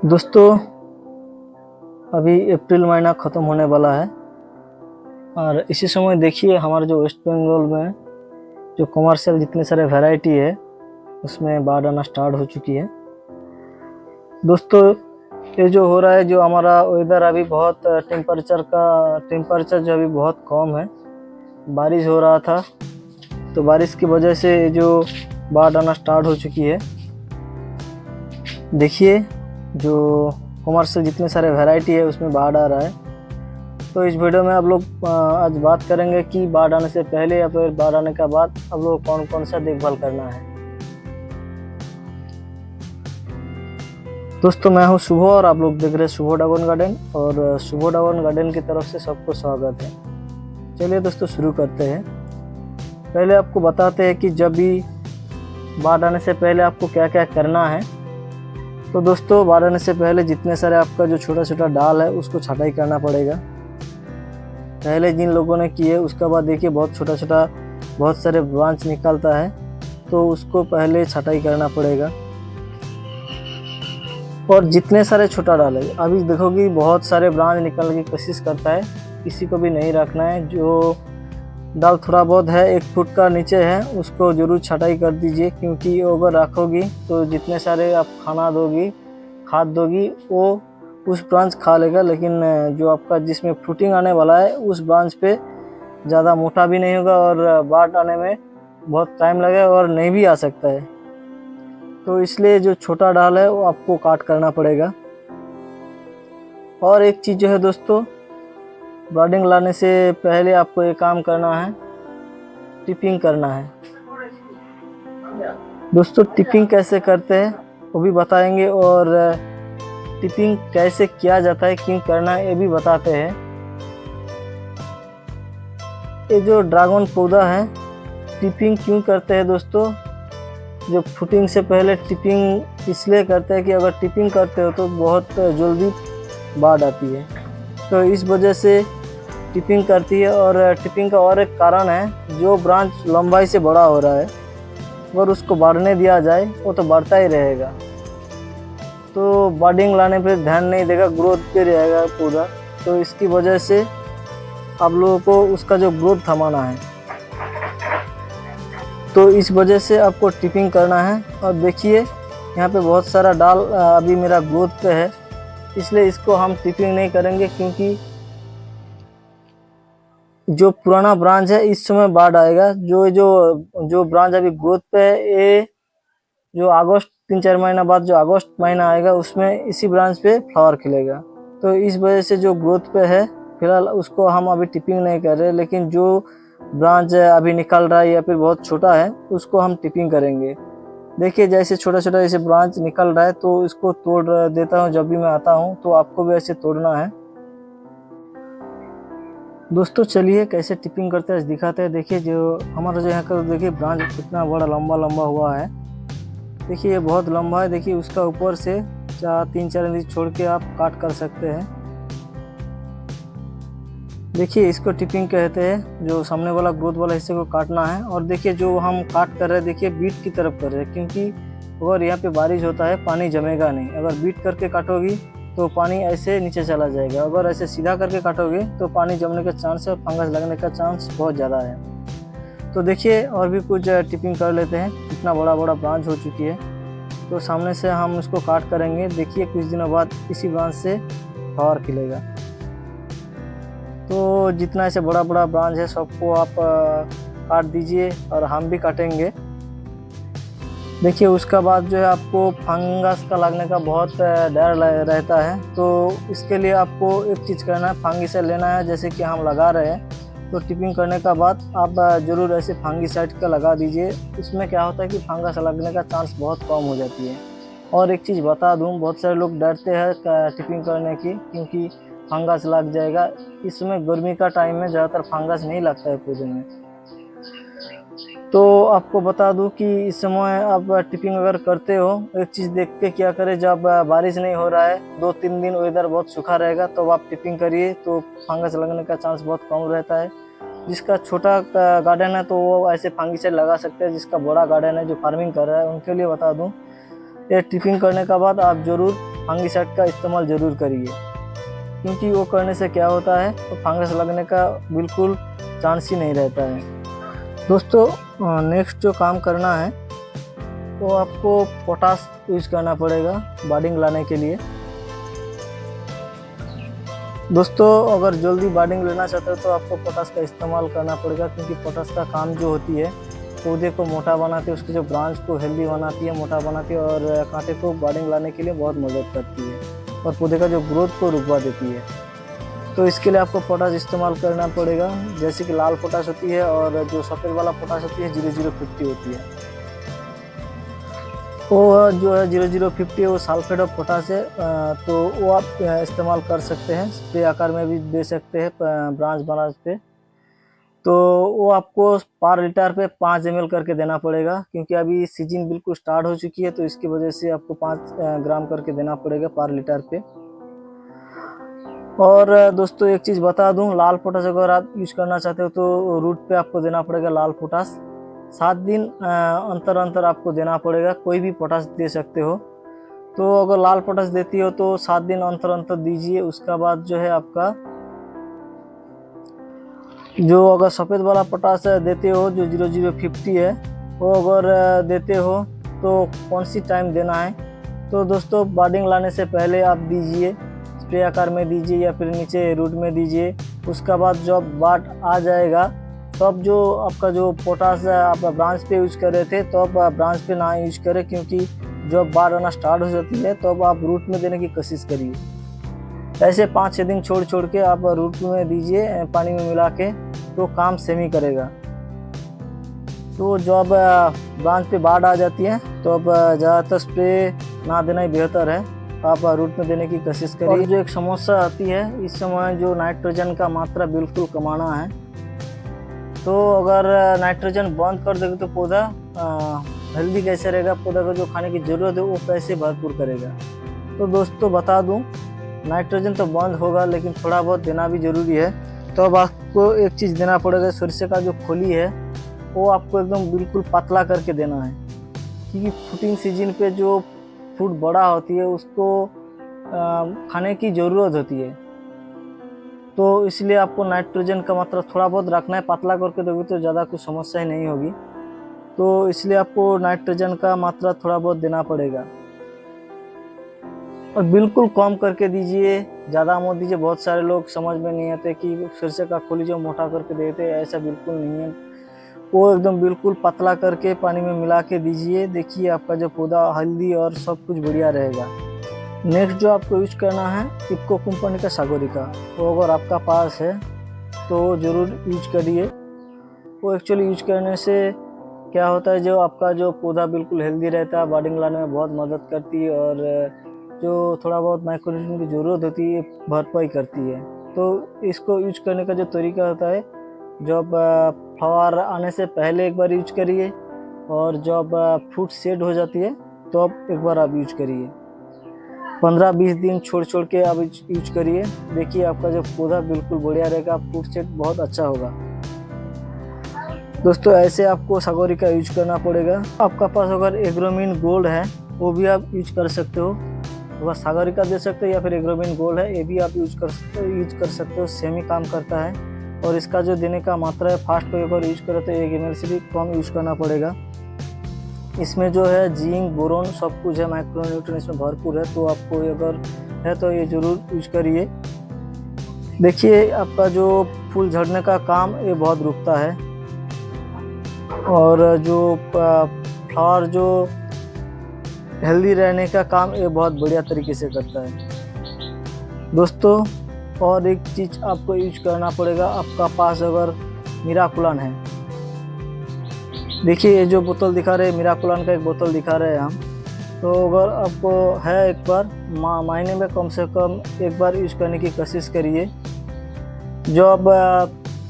दोस्तों, अभी अप्रैल महीना ख़त्म होने वाला है और इसी समय देखिए हमारे जो वेस्ट बंगाल में जो कमर्शियल जितने सारे वैरायटी है उसमें बाढ़ आना स्टार्ट हो चुकी है। दोस्तों, ये जो हो रहा है, जो हमारा वेदर अभी बहुत टेम्परेचर जो अभी बहुत कम है, बारिश हो रहा था तो बारिश की वजह से जो बाढ़ आना स्टार्ट हो चुकी है। देखिए जो कमर्शियल जितने सारे वैरायटी है उसमें बाढ़ आ रहा है। तो इस वीडियो में आप लोग आज बात करेंगे कि बाढ़ आने से पहले या फिर बाढ़ आने के बाद आप लोग कौन कौन सा देखभाल करना है। दोस्तों, मैं हूं शुभ और आप लोग देख रहे हैं शुभ ड्रैगन गार्डन और शुभ ड्रैगन गार्डन की तरफ से सबको स्वागत है। चलिए दोस्तों शुरू करते हैं। पहले आपको बताते हैं कि जब भी बाढ़ आने से पहले आपको क्या क्या करना है। तो दोस्तों, बाढ़ आने से पहले जितने सारे आपका जो छोटा छोटा डाल है उसको छटाई करना पड़ेगा। पहले जिन लोगों ने किए उसके बाद देखिए बहुत छोटा छोटा बहुत सारे ब्रांच निकलता है तो उसको पहले छटाई करना पड़ेगा। और जितने सारे छोटा डाल है, अभी देखोगे बहुत सारे ब्रांच निकलने की कोशिश करता है, किसी को भी नहीं रखना है। जो डाल थोड़ा बहुत है 1 फुट का नीचे है उसको जरूर छटाई कर दीजिए, क्योंकि अगर रखोगी तो जितने सारे आप खाद दोगी वो उस ब्रांच खा लेगा, लेकिन जो आपका जिसमें फ्रूटिंग आने वाला है उस ब्रांच पे ज़्यादा मोटा भी नहीं होगा और बाढ़ आने में बहुत टाइम लगेगा और नहीं भी आ सकता है। तो इसलिए जो छोटा डाल है वो आपको काट करना पड़ेगा। और एक चीज़ जो है दोस्तों, बर्डिंग लाने से पहले आपको एक काम करना है, टिपिंग करना है। दोस्तों, टिपिंग कैसे करते हैं वो भी बताएंगे और टिपिंग कैसे किया जाता है, क्यों करना है ये भी बताते हैं। ये जो ड्रैगन पौधा है टिपिंग क्यों करते हैं दोस्तों, जो फ्रूटिंग से पहले टिपिंग इसलिए करते हैं कि अगर टिपिंग करते हो तो बहुत जल्दी बाढ़ आती है, तो इस वजह से टिपिंग करती है। और टिपिंग का और एक कारण है, जो ब्रांच लंबाई से बड़ा हो रहा है अगर उसको बढ़ने दिया जाए वो तो बढ़ता ही रहेगा, तो बर्डिंग लाने पे ध्यान नहीं देगा, ग्रोथ पे रहेगा पौधा। तो इसकी वजह से आप लोगों को उसका जो ग्रोथ थमाना है, तो इस वजह से आपको टिपिंग करना है। और देखिए यहाँ पे बहुत सारा डाल अभी मेरा ग्रोथ पे है, इसलिए इसको हम टिपिंग नहीं करेंगे, क्योंकि जो पुराना ब्रांच है इस समय बाढ़ आएगा। जो जो जो ब्रांच अभी ग्रोथ पे है, ये जो अगस्त 3-4 महीना बाद जो अगस्त महीना आएगा उसमें इसी ब्रांच पे फ्लावर खिलेगा। तो इस वजह से जो ग्रोथ पे है फिलहाल उसको हम अभी टिपिंग नहीं कर रहे, लेकिन जो ब्रांच अभी निकल रहा है या फिर बहुत छोटा है उसको हम टिपिंग करेंगे। देखिए जैसे छोटा छोटा जैसे ब्रांच निकल रहा है तो इसको तोड़ देता हूँ जब भी मैं आता हूँ, तो आपको भी ऐसे तोड़ना है। दोस्तों चलिए कैसे टिपिंग करते हैं दिखाते हैं। देखिए जो हमारा जो यहाँ का देखिए ब्रांच कितना बड़ा लंबा लंबा हुआ है। देखिए ये बहुत लंबा है। देखिए उसका ऊपर से 3-4 इंच छोड़ के आप काट कर सकते हैं। देखिए इसको टिपिंग कहते हैं, जो सामने वाला ग्रोथ वाला हिस्से को काटना है। और देखिए जो हम काट कर रहे हैं, देखिए बीट की तरफ कर रहे हैं, क्योंकि अगर यहाँ पे बारिश होता है पानी जमेगा नहीं। अगर बीट करके काटोगी तो पानी ऐसे नीचे चला जाएगा, अगर ऐसे सीधा करके काटोगे तो पानी जमने का चांस है, फंगस लगने का चांस बहुत ज़्यादा है। तो देखिए और भी कुछ टिपिंग कर लेते हैं। इतना बड़ा बड़ा ब्रांच हो चुकी है, तो सामने से हम इसको काट करेंगे। देखिए कुछ दिनों बाद इसी ब्रांच से फ्लावर खिलेगा। तो जितना ऐसे बड़ा बड़ा ब्रांच है सबको आप काट दीजिए और हम भी काटेंगे। देखिए उसका बाद जो है आपको फंगस का लगने का बहुत डर रहता है, तो इसके लिए आपको एक चीज़ करना है, फंगिसाइड लेना है। जैसे कि हम लगा रहे हैं, तो टिपिंग करने का बाद आप ज़रूर ऐसे फंगिसाइड का लगा दीजिए। इसमें क्या होता है कि फंगस लगने का चांस बहुत कम हो जाती है। और एक चीज़ बता दूं, बहुत सारे लोग डरते हैं टिपिंग करने की, क्योंकि फंगस लग जाएगा। इसमें गर्मी का टाइम में ज़्यादातर फंगस नहीं लगता है पौधे में। तो आपको बता दूं कि इस समय आप टिपिंग अगर करते हो, एक चीज़ देख के क्या करें, जब बारिश नहीं हो रहा है 2-3 दिन वेदर बहुत सूखा रहेगा तो आप टिपिंग करिए, तो फंगस लगने का चांस बहुत कम रहता है। जिसका छोटा गार्डन है तो वो ऐसे फंगिसाइड लगा सकते हैं, जिसका बड़ा गार्डन है जो फार्मिंग कर रहा है उनके लिए बता दूं ये ट्रिपिंग करने के बाद आप ज़रूर फंगिसाइड का इस्तेमाल ज़रूर करिए, क्योंकि वो करने से क्या होता है तो फंगस लगने का बिल्कुल चांस ही नहीं रहता है। दोस्तों नेक्स्ट जो काम करना है वो आपको पोटास यूज करना पड़ेगा बाडिंग लाने के लिए। दोस्तों अगर जल्दी बाडिंग लेना चाहते हो तो आपको पोटास का इस्तेमाल करना पड़ेगा, क्योंकि पोटास का काम जो होती है पौधे को मोटा बनाती है, उसके जो ब्रांच को हेल्दी बनाती है, मोटा बनाती है और कांटे को बाडिंग लाने के लिए बहुत मदद करती है और पौधे का जो ग्रोथ को रुकवा देती है। तो इसके लिए आपको पोटास इस्तेमाल करना पड़ेगा, जैसे कि लाल पोटास होती है और जो सफ़ेद वाला पोटास होती है 0050 होती है। वो जो है 0050 वो सल्फेट ऑफ पोटास है, तो वो आप इस्तेमाल कर सकते हैं, स्प्रे आकार में भी दे सकते हैं ब्रांच पे। तो वो आपको पर लीटर पे 5 ml करके देना पड़ेगा, क्योंकि अभी सीजन बिल्कुल स्टार्ट हो चुकी है, तो इसकी वजह से आपको 5 ग्राम करके देना पड़ेगा पर लीटर पे। और दोस्तों एक चीज़ बता दूं, लाल पोटास अगर आप यूज करना चाहते हो तो रूट पे आपको देना पड़ेगा लाल पोटास। 7 दिन अंतर आपको देना पड़ेगा, कोई भी पोटास दे सकते हो। तो अगर लाल पोटास देती हो तो 7 दिन अंतर दीजिए। उसका बाद जो है आपका जो अगर सफ़ेद वाला पोटास देते हो जो 0050 है, वो अगर देते हो तो कौन सी टाइम देना है, तो दोस्तों बाडिंग लाने से पहले आप दीजिए, स्प्रे आकार में दीजिए या फिर नीचे रूट में दीजिए। उसका बाद जब बाट आ जाएगा तब जो आपका जो पोटास आप ब्रांच पे यूज कर रहे थे तो आप ब्रांच पे ना यूज करें, क्योंकि जब बाट आना स्टार्ट हो जाती है तो अब आप रूट में देने की कोशिश करिए। ऐसे 5-6 दिन छोड़ के आप रूट में दीजिए पानी में मिला के, तो काम सेम ही करेगा। तो जब ब्रांच पे बाढ़ आ जाती है तो अब ज़्यादातर स्प्रे ना देना ही बेहतर है, आप रूट में देने की कोशिश करिए। और जो एक समस्या आती है इस समय जो नाइट्रोजन का मात्रा बिल्कुल कमाना है, तो अगर नाइट्रोजन बंद कर देगा तो पौधा हेल्दी कैसे रहेगा, पौधा को जो खाने की ज़रूरत है वो कैसे भरपूर करेगा। तो दोस्तों बता दूं, नाइट्रोजन तो बंद होगा लेकिन थोड़ा बहुत देना भी ज़रूरी है। तो अब आपको एक चीज़ देना पड़ेगा, सरिषे का जो खोली है वो आपको एकदम बिल्कुल पतला करके देना है, क्योंकि फ्रूटिंग सीजन पे जो फ्रूट बड़ा होती है उसको खाने की ज़रूरत होती है, तो इसलिए आपको नाइट्रोजन का मात्रा थोड़ा बहुत रखना है। पतला करके दोगे तो ज़्यादा कुछ समस्या ही नहीं होगी, तो इसलिए आपको नाइट्रोजन का मात्रा थोड़ा बहुत देना पड़ेगा और बिल्कुल कम करके दीजिए, ज़्यादा मत दीजिए। बहुत सारे लोग समझ में नहीं आते कि सरिषे का खोली जो मोटा करके देते हैं, ऐसा बिल्कुल नहीं है। वो एकदम बिल्कुल पतला करके पानी में मिला के दीजिए, देखिए आपका जो पौधा हेल्दी और सब कुछ बढ़िया रहेगा। नेक्स्ट जो आपको यूज करना है इफको कंपनी का सागोरिका, वो अगर आपका पास है तो ज़रूर यूज करिए। वो एक्चुअली यूज करने से क्या होता है, जो आपका जो पौधा बिल्कुल हेल्दी रहता है, बाडिंग लाने में बहुत मदद करती है और जो थोड़ा बहुत माइक्रोन्यूट्रिएंट की ज़रूरत होती है भरपाई करती है। तो इसको यूज करने का जो तरीका होता है, जब फ्लावर आने से पहले एक बार यूज करिए और जब फ्रूट सेट हो जाती है तो अब एक बार आप यूज करिए। 15-20 दिन छोड़ के आप यूज करिए, देखिए आपका जो पौधा बिल्कुल बढ़िया रहेगा, फ्रूट सेट बहुत अच्छा होगा। दोस्तों ऐसे आपको सागोरी का यूज करना पड़ेगा। आपका पास अगर एग्रोमीन गोल्ड है वो भी आप यूज कर सकते हो, अगर सागोरी का दे सकते हो या फिर एग्रोमीन गोल्ड है ये भी आप यूज कर सकते हो, सेम ही काम करता है। और इसका जो देने का मात्रा है फास्ट पे अगर यूज करो तो 1 ml से भी कम यूज करना पड़ेगा। इसमें जो है जिंक बोरोन सब कुछ है, माइक्रोन्यूट्रिएंट इसमें भरपूर है, तो आपको अगर है तो ये ज़रूर यूज करिए। देखिए आपका जो फूल झड़ने का काम ये बहुत रुकता है और जो फ्लावर जो हेल्दी रहने का काम ये बहुत बढ़िया तरीके से करता है। दोस्तों और एक चीज़ आपको यूज करना पड़ेगा, आपका पास अगर मिराकुलन है, देखिए ये जो बोतल दिखा रहे हैं मिराकुलन का एक बोतल दिखा रहे हैं हम, तो अगर आपको है एक बार महीने में कम से कम एक बार यूज करने की कोशिश करिए। जब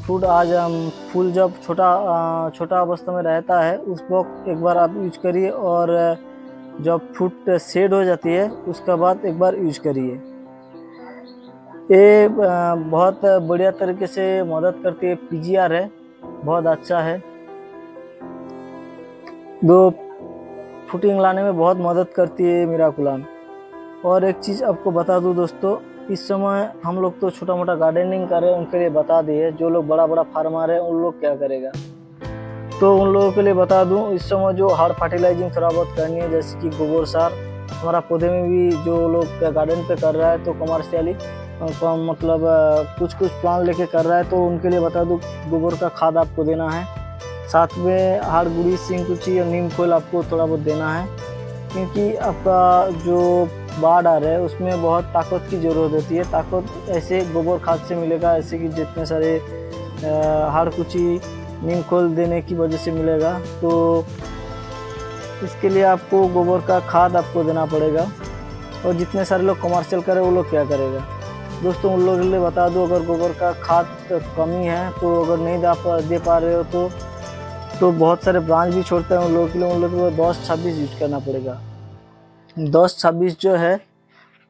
फूल जब छोटा अवस्था में रहता है उस वक्त एक बार आप यूज करिए और जब फ्रूट सेड हो जाती है उसके बाद एक बार यूज करिए। ये बहुत बढ़िया तरीके से मदद करती है, PGR है, बहुत अच्छा है। दो फुटिंग लाने में बहुत मदद करती है मिराकुलाम। और एक चीज़ आपको बता दूं दोस्तों, इस समय हम लोग तो छोटा मोटा गार्डनिंग कर रहे हैं, उनके लिए बता दिए। जो लोग बड़ा बड़ा फार्मर है उन लोग क्या करेगा, तो उन लोगों के लिए बता दूं, इस समय जो हार्ड फर्टिलाइजिंग थोड़ा बहुत करनी है, जैसे कि गोबर सार। हमारा पौधे में भी जो लोग गार्डन पे कर रहा है तो कमर्शियली मतलब कुछ कुछ प्लान लेके कर रहा है, तो उनके लिए बता दूं गोबर का खाद आपको देना है। साथ में हाड़ गुड़ी, सिंकुची और नीम खोल आपको थोड़ा बहुत देना है, क्योंकि आपका जो बाढ़ आ रहा है उसमें बहुत ताकत की ज़रूरत होती है। ताकत ऐसे गोबर खाद से मिलेगा, ऐसे कि जितने सारे हाड़ कुची नीम खोल देने की वजह से मिलेगा। तो इसके लिए आपको गोबर का खाद आपको देना पड़ेगा। और जितने सारे लोग कमर्शियल करें वो लोग क्या करेगा दोस्तों, उन लोगों के लिए बता दो, अगर गोबर का खाद कमी है तो अगर नहीं दे पा रहे हो तो बहुत सारे ब्रांच भी छोड़ते हैं उन लोगों के लिए। उन लोगों को 10-26 यूज करना पड़ेगा। 10-26 जो है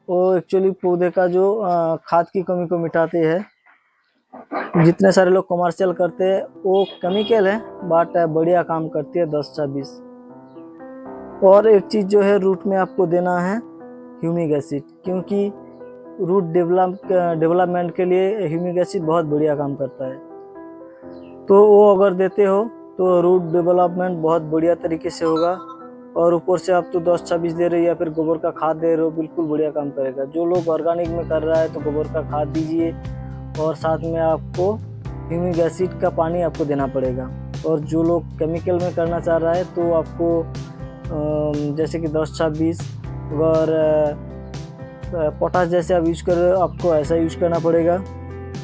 वो एक्चुअली पौधे का जो खाद की कमी को मिटाते हैं। जितने सारे लोग कमर्शियल करते हैं वो केमिकल है, बट बढ़िया काम करती है 10-26। और एक चीज़ जो है रूट में आपको देना है ह्यूमिक एसिड, क्योंकि रूट डेवलपमेंट के लिए ह्यूमिक एसिड बहुत बढ़िया काम करता है। तो वो अगर देते हो तो रूट डेवलपमेंट बहुत बढ़िया तरीके से होगा। और ऊपर से आप तो 10-26 दे रहे हो या फिर गोबर का खाद दे रहे हो, बिल्कुल बढ़िया काम करेगा। जो लोग ऑर्गेनिक में कर रहा है तो गोबर का खाद दीजिए, और साथ में आपको ह्यूमिक एसिड का पानी आपको देना पड़ेगा। और जो लोग केमिकल में करना चाह रहा है तो आपको जैसे कि 10-26 अगर पोटास जैसे आप यूज कर रहे हो आपको ऐसा यूज करना पड़ेगा।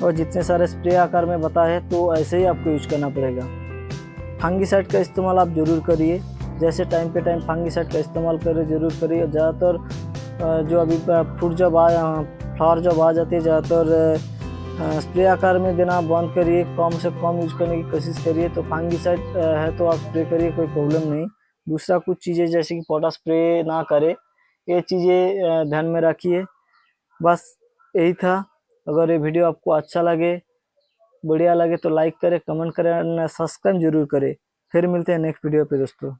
और जितने सारे स्प्रे आकार में बताए हैं तो ऐसे ही आपको यूज करना पड़ेगा। फंगीसाइड का इस्तेमाल आप ज़रूर करिए, जैसे टाइम पे टाइम फंगीसाइड का इस्तेमाल करें ज़रूर करिए। ज़्यादातर जो अभी फ्लावर जब आ जाती है, ज़्यादातर स्प्रे आकार में देना बंद करिए, कम से कम यूज करने की कोशिश करिए। तो फंगीसाइड है तो आप स्प्रे करिए, कोई प्रॉब्लम नहीं। दूसरा कुछ चीज़ें जैसे कि पोटास स्प्रे ना करें, ये चीज़ें ध्यान में रखिए। बस यही था। अगर ये वीडियो आपको अच्छा लगे, बढ़िया लगे तो लाइक करें, कमेंट करें और सब्सक्राइब जरूर करें। फिर मिलते हैं नेक्स्ट वीडियो पे दोस्तों।